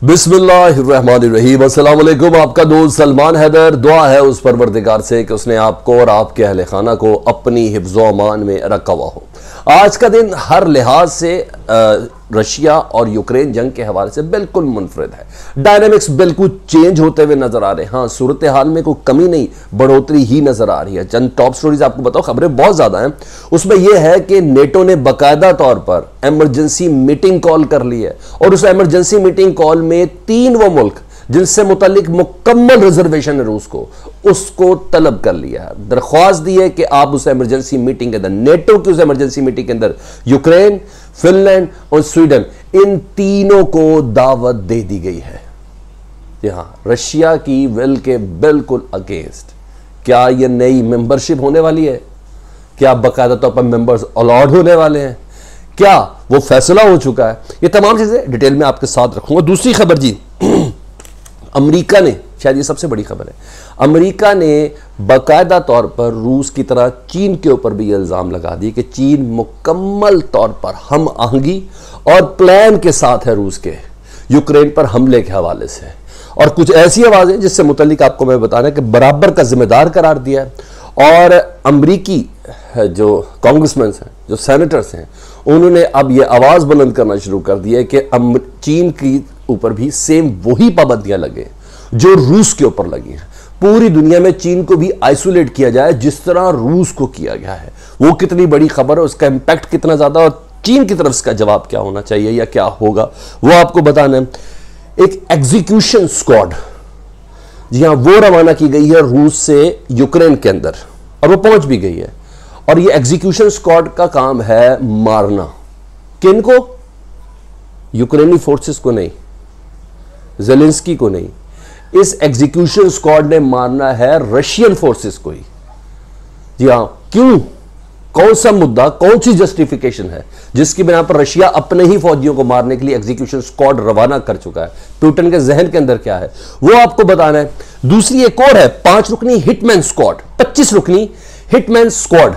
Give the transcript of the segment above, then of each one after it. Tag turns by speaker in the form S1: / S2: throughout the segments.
S1: बिस्मिल्लाहिर्रहमानिर्रहीम। अस्सलाम वालेकुम। आपका दोस्त सलमान हैदर। दुआ है उस परवरदिगार से कि उसने आपको और आपके अहले खाना को अपनी हिफ्ज़ो अमान में रखा हुआ हो। आज का दिन हर लिहाज से रशिया और यूक्रेन जंग के हवाले से बिल्कुल मुनफरिद है। डायनामिक्स बिल्कुल चेंज होते हुए नजर आ रहे हैं। हाँ, सूरत हाल में कोई कमी नहीं, बढ़ोतरी ही नजर आ रही है। चंद टॉप स्टोरीज आपको बताओ, खबरें बहुत ज्यादा हैं। उसमें यह है कि नेटो ने बाकायदा तौर पर इमरजेंसी मीटिंग कॉल कर ली है और उस इमरजेंसी मीटिंग कॉल में 3 वो मुल्क जिनसे मुतल्लिक मुकम्मल रिजर्वेशन है रूस को, उसको तलब कर लिया है। दरख्वास्त दी है कि आप उस इमरजेंसी मीटिंग के अंदर, नेटो की उस इमरजेंसी मीटिंग के अंदर यूक्रेन, फिनलैंड और स्वीडन, इन तीनों को दावत दे दी गई है। जी हां, रशिया की विल के बिल्कुल अगेंस्ट। क्या यह नई मेंबरशिप होने वाली है? क्या बाकायदा तौर पर मेंबर्स अलॉट होने वाले हैं? क्या वो फैसला हो चुका है? ये तमाम चीजें डिटेल में आपके साथ रखूंगा। दूसरी खबर जी, अमेरिका ने, शायद ये सबसे बड़ी खबर है, अमेरिका ने बाकायदा तौर पर रूस की तरह चीन के ऊपर भी इल्ज़ाम लगा दिए कि चीन मुकम्मल तौर पर हम आहंगी और प्लान के साथ है रूस के यूक्रेन पर हमले के हवाले से। और कुछ ऐसी आवाज़ें जिससे मुतल्लिक आपको मैं बताना कि बराबर का जिम्मेदार करार दिया है। और अमरीकी जो कांग्रेसमैन हैं, जो सेनेटर्स हैं, उन्होंने अब यह आवाज़ बुलंद करना शुरू कर दी है कि चीन की ऊपर भी सेम वही पाबंदियां लगे जो रूस के ऊपर लगी हैं। पूरी दुनिया में चीन को भी आइसोलेट किया जाए जिस तरह रूस को किया गया है। वो कितनी बड़ी खबर है, उसका इंपैक्ट कितना ज्यादा और चीन की तरफ इसका जवाब क्या होना चाहिए या क्या होगा, वो आपको बताना है। एक एग्जीक्यूशन स्क्वाड, जी हां, वो रवाना की गई है रूस से यूक्रेन के अंदर और वो पहुंच भी गई है। और ये एग्जीक्यूशन स्क्वाड का काम है मारना। किनको? यूक्रेनी फोर्सेस को नहीं, ज़ेलेंस्की को नहीं। इस एग्जीक्यूशन स्क्वाड ने मारना है रशियन फोर्सेस को ही। जी हां, क्यों? कौन सा मुद्दा, कौन सी जस्टिफिकेशन है जिसकी बिना पर रशिया अपने ही फौजियों को मारने के लिए एग्जीक्यूशन स्क्वाड रवाना कर चुका है? पुतिन के जहन के अंदर क्या है वो आपको बताना है। दूसरी एक और है, 5 रुकनी हिटमैन स्क्वाड, 25 रुकनी हिटमैन स्क्वाड।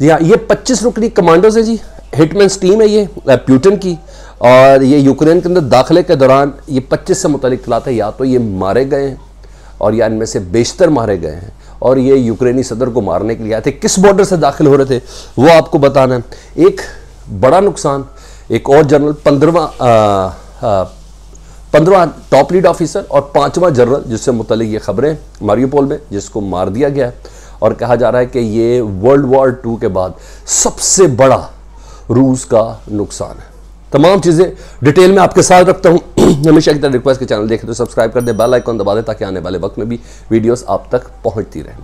S1: जी हां, ये 25 रुकनी कमांडोज है जी, हिटमैन्स टीम है ये पुतिन की। और ये यूक्रेन के अंदर दाखिले के दौरान ये 25 से मुतल्लिक इत्तलात है, या तो ये मारे गए हैं और या इनमें से बेशतर मारे गए हैं और ये यूक्रेनी सदर को मारने के लिए आए थे। किस बॉर्डर से दाखिल हो रहे थे वो आपको बताना है। एक बड़ा नुकसान, एक और जनरल, 15वां टॉप लीड ऑफिसर और 5वां जनरल जिससे मुतल्लिक ये खबरें मारियोपोल में, जिसको मार दिया गया है। और कहा जा रहा है कि ये वर्ल्ड वॉर 2 के बाद सबसे बड़ा रूस का नुकसान है। तमाम चीज़ें डिटेल में आपके साथ रखता हूं। हमेशा की तरह रिक्वेस्ट के चैनल देखें तो सब्सक्राइब कर दें, बेल आइकन दबा दें ताकि आने वाले वक्त में भी वीडियोस आप तक पहुंचती रहें।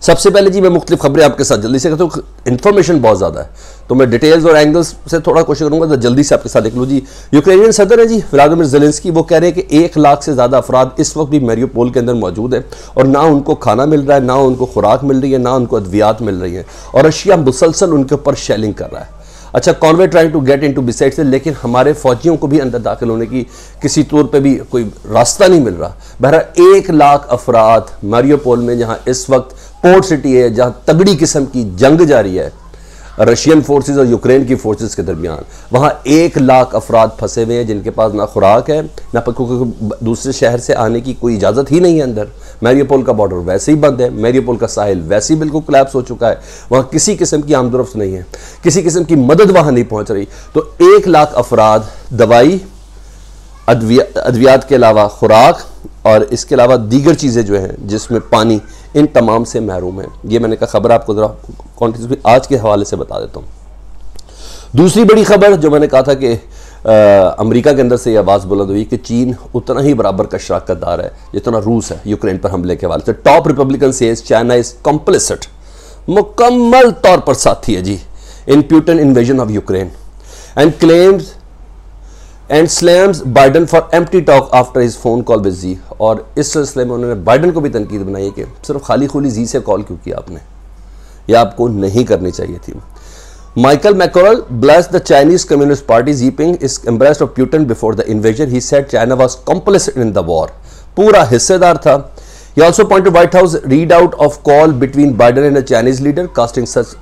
S1: सबसे पहले जी मैं मुख्तलिफ खबरें आपके साथ जल्दी से करता हूँ। इन्फॉर्मेशन बहुत ज़्यादा है तो मैं डिटेल्स और एंगल्स से थोड़ा कोशिश करूँगा तो जल्दी से आपके साथ देख लूँ जी। यूक्रेनियन सदर है जी व्लादिमीर ज़ेलेंस्की, वो कह रहे हैं कि 1 लाख से ज़्यादा अफराद इस वक्त भी मारियोपोल के अंदर मौजूद है और ना उनको खाना मिल रहा है, ना उनको खुराक मिल रही है, ना उनको अद्वियात मिल रही है और रशिया मुसलसल उनके ऊपर शेलिंग कर रहा है। अच्छा, Conway trying to get into beside से, लेकिन हमारे फौजियों को भी अंदर दाखिल होने की किसी तौर पे भी कोई रास्ता नहीं मिल रहा। बहरहाल 1 लाख अफराद मारियोपोल में, जहां इस वक्त पोर्ट सिटी है, जहां तगड़ी किस्म की जंग जारी है रशियन फोर्सेस और यूक्रेन की फोर्सेस के दरमियान, वहां 1 लाख अफराद फंसे हुए हैं जिनके पास ना खुराक है, ना क्योंकि दूसरे शहर से आने की कोई इजाज़त ही नहीं है अंदर। मारियोपोल का बॉर्डर वैसे ही बंद है, मारियोपोल का साहिल वैसे ही बिल्कुल कोलैप्स हो चुका है, वहां किसी किस्म की आमदोरफ्त नहीं है, किसी किस्म की मदद वहां नहीं पहुंच रही। तो 1 लाख अफराद दवाई, अद्वियात के अलावा खुराक और इसके अलावा दीगर चीज़ें जो हैं जिसमें पानी, इन तमाम से महरूम है। ये मैंने कहा खबर आपको ज़रा कॉन्टेक्स्ट आज के हवाले से बता देता हूँ। दूसरी बड़ी खबर जो मैंने कहा था कि अमेरिका के अंदर से ये आवाज़ बुलंद हुई कि चीन उतना ही बराबर का शराकतदार है जितना रूस है यूक्रेन पर हमले के हवाले से। Top Republican says China is complicit, मुकम्मल तौर पर साथी है Xi in Putin invasion of Ukraine and claims and slams Biden for empty talk after his phone call with Xi. और इस सिलसिले में उन्होंने बाइडन को भी तनकीद बनाई कि सिर्फ खाली खुली जी से कॉल क्यों किया आपने, यह आपको नहीं करनी चाहिए थी। Michael McCaul blessed the Chinese Communist Party. Jinping is embraced of Putin before the invasion. He said China was complicit in the war. पूरा हिस्सेदार था। He also pointed White House readout of call between Biden and a Chinese leader, casting such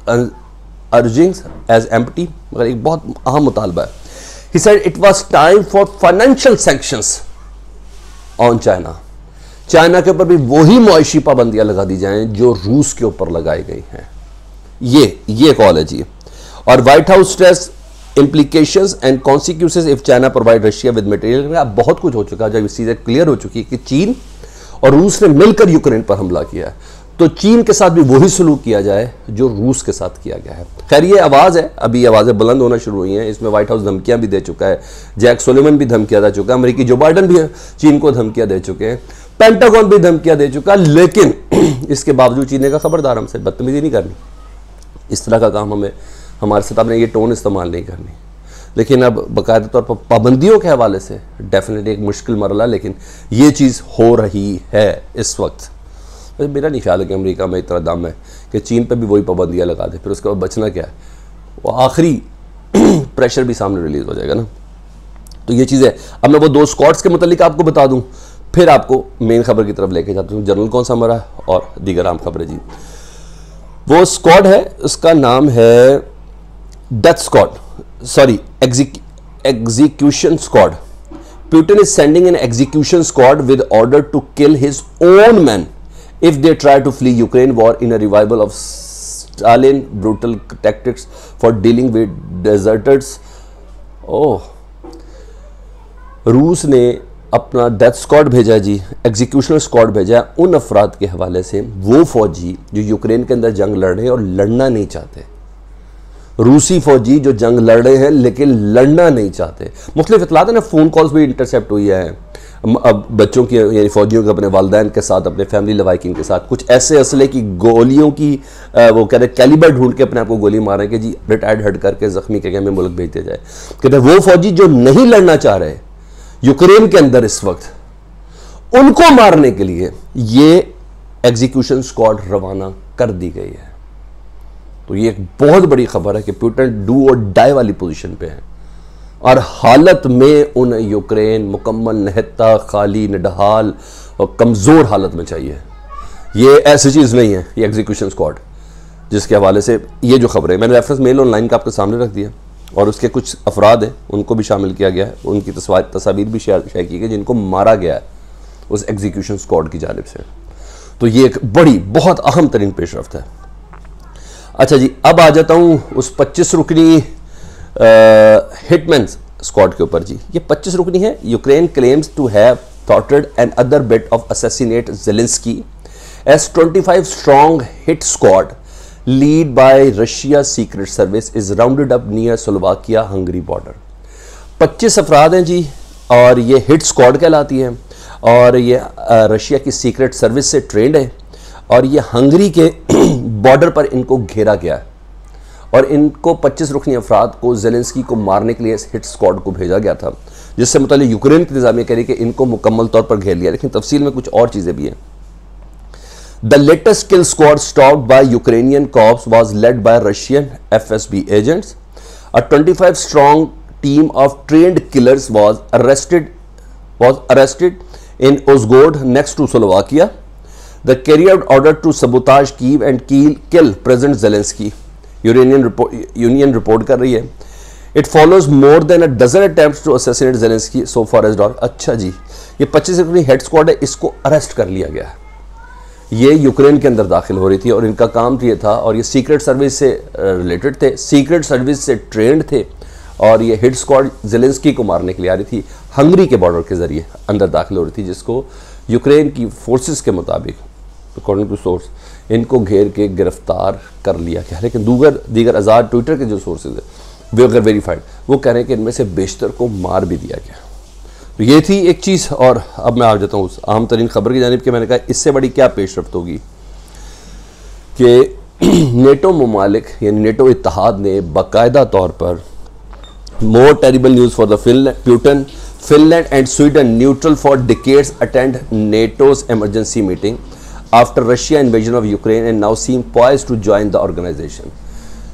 S1: urgings as empty. मगर एक बहुत अहम मुतालबा है। He said it was time for financial sanctions on China. China के ऊपर भी वही मुआशी पाबंदियां लगा दी जाएं जो रूस के ऊपर लगाई गई हैं। ये कॉल है जी। और white house stress implications and consequences if China provide Russia with material। अब बहुत कुछ हो चुका है, जब चीजें क्लियर हो चुकी है कि चीन और रूस ने मिलकर यूक्रेन पर हमला किया है, तो चीन के साथ भी वही सलूक किया जाए जो रूस के साथ किया गया है। खैर ये आवाज़ है, अभी आवाज़ें बुलंद होना शुरू हुई हैं। इसमें व्हाइट हाउस धमकियां भी दे चुका है, जैक सोलिमन भी धमकियां दे चुका है, अमेरिकी जो बाइडन भी चीन को धमकियां दे चुके हैं, पेंटागन भी धमकियां दे चुका है। लेकिन इसके बावजूद चीन का खबरदार, हमसे बदतमीजी नहीं करनी, इस तरह का काम हमें हमारे साथ आपने ये टोन इस्तेमाल नहीं करनी। लेकिन अब बाकायदा तौर पर पाबंदियों के हवाले से डेफिनेटली एक मुश्किल मरला, लेकिन ये चीज़ हो रही है इस वक्त। मेरा नहीं ख्याल है कि अमेरिका में इतना दम है कि चीन पे भी वही पाबंदियां लगा दे, फिर उसके बाद बचना क्या है, वो आखिरी प्रेशर भी सामने रिलीज हो जाएगा ना। तो ये चीज़ है। अब मैं वो 2 स्क्वाड्स के मुतालिक आपको बता दूं, फिर आपको मेन खबर की तरफ लेके जाता हूँ, जनरल कौन सा मरा और दीगर आम खबरें जी। वो स्क्वाड है, उसका नाम है death squad, sorry execution squad. Putin is sending an execution squad with order to kill his own men if they try to flee Ukraine war in a revival of Stalin brutal tactics for dealing with deserters. रूस ने अपना death squad भेजा जी, executional squad भेजा उन अफराद के हवाले से, वो फौजी जो यूक्रेन के अंदर जंग लड़ रहे हैं और लड़ना नहीं चाहते, रूसी फौजी जो जंग लड़ रहे हैं लेकिन लड़ना नहीं चाहते। मुख्तलिफ इतलात ने, फ़ोन कॉल्स भी इंटरसेप्ट हुई है अब बच्चों की, यानी फौजियों के अपने वालिदैन के साथ, अपने फैमिली लवाकिन के साथ, कुछ ऐसे असले की गोलियों की वो कह रहे कैलिबर ढूंढ के अपने आप को गोली मारें कि जी रिटायर्ड हट करके ज़ख्मी के में मुल्क भेज दिया जाए। कहते वो फौजी जो नहीं लड़ना चाह रहे यूक्रेन के अंदर इस वक्त, उनको मारने के लिए ये एग्जीक्यूशन स्क्वाड रवाना कर दी गई है। तो ये एक बहुत बड़ी खबर है कि पुतिन डू और डाई वाली पोजीशन पे है और हालत में उन यूक्रेन मुकम्मल नहता, खाली, निढाल और कमज़ोर हालत में चाहिए। ये ऐसी चीज़ नहीं है ये एग्जीक्यूशन स्क्वाड, जिसके हवाले से ये जो खबर है मैंने रेफरेंस मेल ऑनलाइन का आपके सामने रख दिया, और उसके कुछ अफराद हैं उनको भी शामिल किया गया है, उनकी तस्वीर भी शेयर की गई जिनको मारा गया है उस एग्जीक्यूशन स्क्वाड की जानिब से। तो ये एक बड़ी बहुत अहम तरीन पेशरफ्त है। अच्छा जी, अब आ जाता हूँ उस 25 रुकनी हिटमैन स्क्वाड के ऊपर जी। ये 25 रुकनी है। यूक्रेन क्लेम्स टू हैव थॉटेड another bid of assassinate Zelensky as 25 strong hit squad lead by Russia secret service is rounded up near Slovakia Hungary border. 25 अफराद हैं जी, और ये हिट स्क्वाड कहलाती है, और ये रशिया की सीक्रेट सर्विस से ट्रेंड है, और ये हंगरी के बॉर्डर पर इनको घेरा गया है, और इनको 25 रुकनी अफराद को ज़ेलेंस्की को मारने के लिए इस हिट स्क्वाड को भेजा गया था, जिससे मतलब यूक्रेन की इंतजामिया कह रही कि इनको मुकम्मल तौर पर घेर लिया। लेकिन तफसील में कुछ और चीज़ें भी हैं। The latest kill squad stopped by Ukrainian cops was led by Russian FSB agents. A 25 strong team of trained killers was arrested in Uzhhorod next to Slovakia. The carried order to sabotage Kyiv and kill President Zelensky. Union report कर रही है। It follows more than a dozen attempts to assassinate Zelensky so far as dawn। अच्छा जी, ये 25 रुकनी head squad है, इसको arrest कर लिया गया है। ये यूक्रेन के अंदर दाखिल हो रही थी और इनका काम ये था, और ये सीक्रेट सर्विस से रिलेटेड थे, सीक्रेट सर्विस से ट्रेंड थे, और ये हिट स्क्वाड ज़ेलेंस्की को मारने के लिए आ रही थी, हंगरी के बॉर्डर के जरिए अंदर दाखिल हो रही थी, जिसको यूक्रेन की फोर्सेस के मुताबिक अकॉर्डिंग टू सोर्स इनको घेर के गिरफ्तार कर लिया गया। लेकिन दीगर आज़ाद ट्विटर के जो सोर्सेज है वे अगर वेरीफाइड, वो कह रहे हैं कि इनमें से बेशतर को मार भी दिया गया। तो ये थी एक चीज़। और अब मैं आ जाता हूँ उस अहम तरीन खबर की जानिब कि मैंने कहा इससे बड़ी क्या पेशरफ्त होगी कि नेटो ममालिक यानी नेटो इत्तेहाद ने बाकायदा तौर पर more terrible news for the Putin, Finland and Sweden neutral for decades attend NATO's emergency meeting after Russia invasion of Ukraine and now seem poised to join the organisation.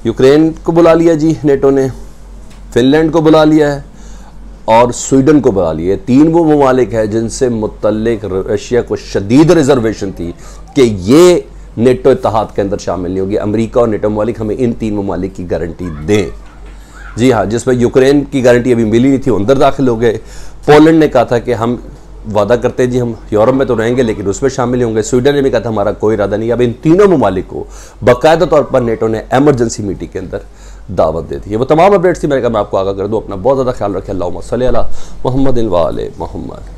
S1: Ukraine को बुला लिया जी NATO ने, Finland को बुला लिया है और Sweden को बुला लिया है। 3 वो ममालिक है जिनसे मुतल्लिक रशिया को शदीद रिजर्वेशन थी कि ये नेटो इत्तेहाद के अंदर शामिल नहीं होगी। अमेरिका और नेटो ममालिक हमें इन 3 ममालिक की गारंटी दें। जी हाँ, जिसमें यूक्रेन की गारंटी अभी मिली नहीं थी, अंदर दाखिल हो गए। पोलैंड ने कहा था कि हम वादा करते हैं जी हम यूरोप में तो रहेंगे लेकिन उसमें शामिल होंगे। स्वीडन ने भी कहा था हमारा कोई इरादा नहीं। अब इन तीनों ममालिक को बाकायदा तौर पर नेटो ने एमरजेंसी मीटिंग के अंदर दावत दे दी है। वो तमाम अपडेट्स थी, मैंने कहा मैं आपको आगाह कर दूँ। अपना बहुत ज़्यादा ख्याल रखें। अल्लाहुम्मा सल्ली अला मुहम्मदिन व आले मुहम्मद।